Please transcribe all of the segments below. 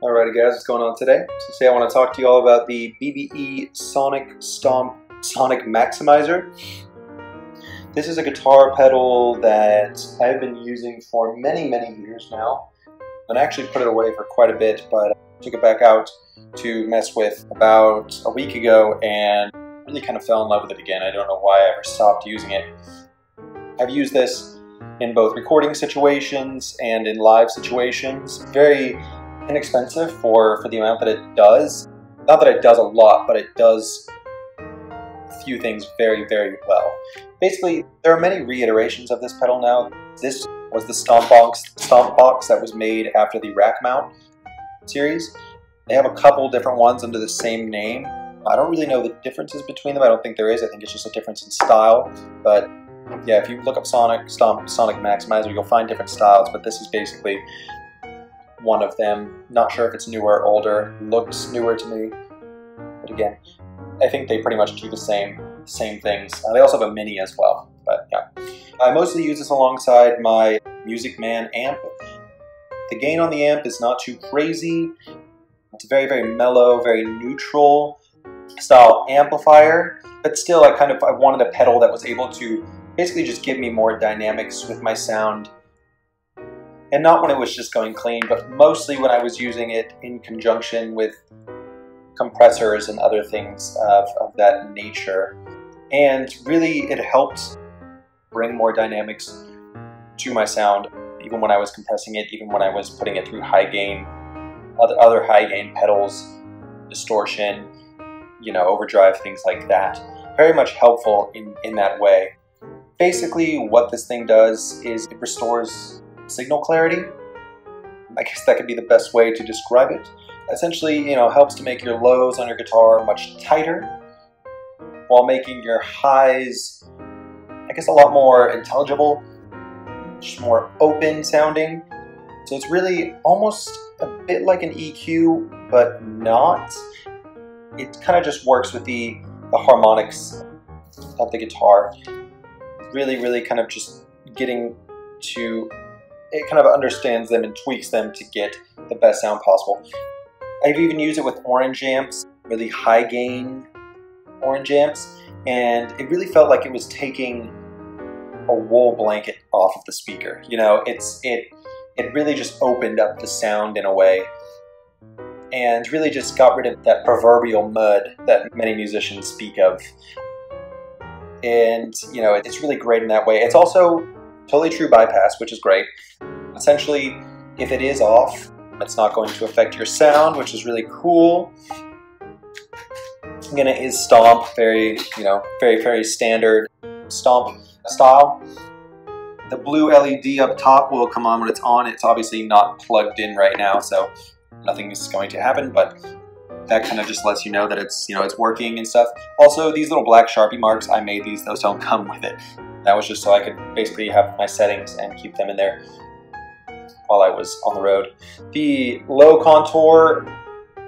Alrighty guys, what's going on today? So today I want to talk to you all about the BBE Sonic Stomp Sonic Maximizer. This is a guitar pedal that I've been using for many years now. And I actually put it away for quite a bit, but I took it back out to mess with about a week ago and really kind of fell in love with it again. I don't know why I ever stopped using it. I've used this in both recording situations and in live situations. Very inexpensive for the amount that it does. Not that it does a lot, but it does a few things very well. Basically, there are many reiterations of this pedal now. This was the Stomp box that was made after the Rack Mount series. They have a couple different ones under the same name. I don't really know the differences between them. I don't think there is. I think it's just a difference in style. But yeah, if you look up Sonic Stomp, Sonic Maximizer, you'll find different styles, but this is basically one of them. Not sure if it's newer or older. Looks newer to me. But again, I think they pretty much do the same things. They also have a mini as well, but yeah. I mostly use this alongside my Music Man amp. The gain on the amp is not too crazy. It's a very mellow, very neutral style amplifier, but still I wanted a pedal that was able to basically just give me more dynamics with my sound. And not when it was just going clean, but mostly when I was using it in conjunction with compressors and other things of that nature. And really it helped bring more dynamics to my sound, even when I was compressing it, even when I was putting it through high gain, other high gain pedals, distortion, you know, overdrive, things like that. Very much helpful in that way. Basically, what this thing does is it restores signal clarity. I guess that could be the best way to describe it. Essentially, you know, helps to make your lows on your guitar much tighter, while making your highs, I guess, a lot more intelligible, just more open sounding. So it's really almost a bit like an EQ, but not. It kind of just works with the harmonics of the guitar. Really kind of just getting to, it kind of understands them and tweaks them to get the best sound possible. I've even used it with orange amps, really high gain orange amps, and it really felt like it was taking a wool blanket off of the speaker. You know, it really just opened up the sound in a way, and really just got rid of that proverbial mud that many musicians speak of. And, you know, it's really great in that way. It's also totally true bypass, which is great. Essentially, if it is off, it's not going to affect your sound, which is really cool. Again, it is Stomp, very standard Stomp style. The blue LED up top will come on when it's on. It's obviously not plugged in right now, so nothing is going to happen, but that kind of just lets you know that it's, you know, it's working and stuff. Also, these little black Sharpie marks, I made these, those don't come with it. That was just so I could basically have my settings and keep them in there while I was on the road. The low contour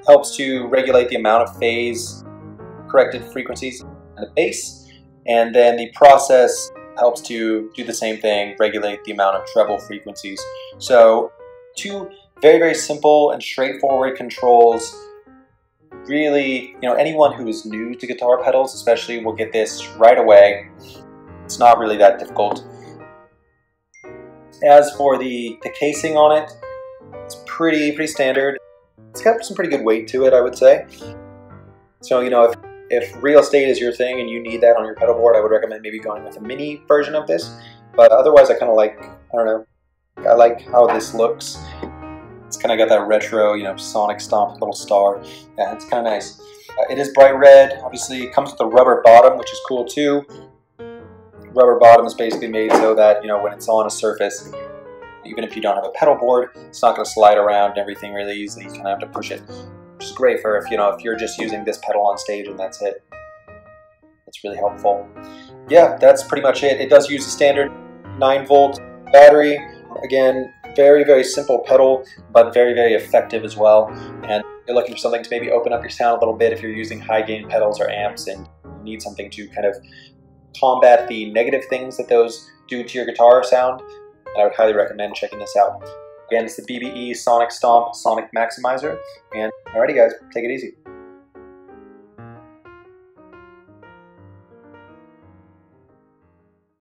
helps to regulate the amount of phase corrected frequencies in the bass, and then the process helps to do the same thing, regulate the amount of treble frequencies. So two very simple and straightforward controls. Really, you know, anyone who is new to guitar pedals especially will get this right away. It's not really that difficult. As for the casing on it, it's pretty standard. It's got some pretty good weight to it, I would say. So, you know, if real estate is your thing and you need that on your pedal board, I would recommend maybe going with a mini version of this. But otherwise, I kind of like, I don't know, I like how this looks. It's kind of got that retro, you know, Sonic Stomp little star. Yeah, it's kind of nice. It is bright red. Obviously, it comes with a rubber bottom, which is cool too. Rubber bottom is basically made so that, you know, when it's on a surface, even if you don't have a pedal board, it's not going to slide around and everything really easily. You kind of have to push it, which is great for if, you know, if you're just using this pedal on stage and that's it. It's really helpful. Yeah, that's pretty much it. It does use a standard 9-volt battery. Again, very simple pedal, but very effective as well. And you're looking for something to maybe open up your sound a little bit if you're using high gain pedals or amps and you need something to kind of combat the negative things that those do to your guitar sound. I would highly recommend checking this out. Again, it's the BBE Sonic Stomp Sonic Maximizer. And alrighty guys, take it easy.